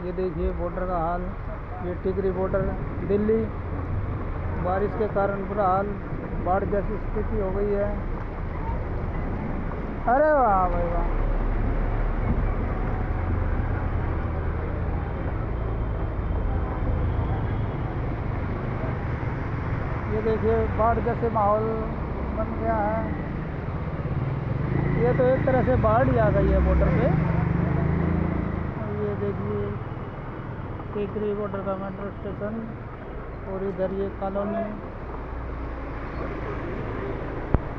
ये देखिए बॉर्डर का हाल। ये टिकरी बॉर्डर दिल्ली, बारिश के कारण बुरा हाल, बाढ़ जैसी स्थिति हो गई है। अरे वाह भाई वाह। ये देखिए बाढ़ जैसे माहौल बन गया है। ये तो एक तरह से बाढ़ ही आ गई है बॉर्डर पे। और ये देखिए टिकरी बॉर्डर का मेट्रो स्टेशन, और इधर ये कॉलोनी।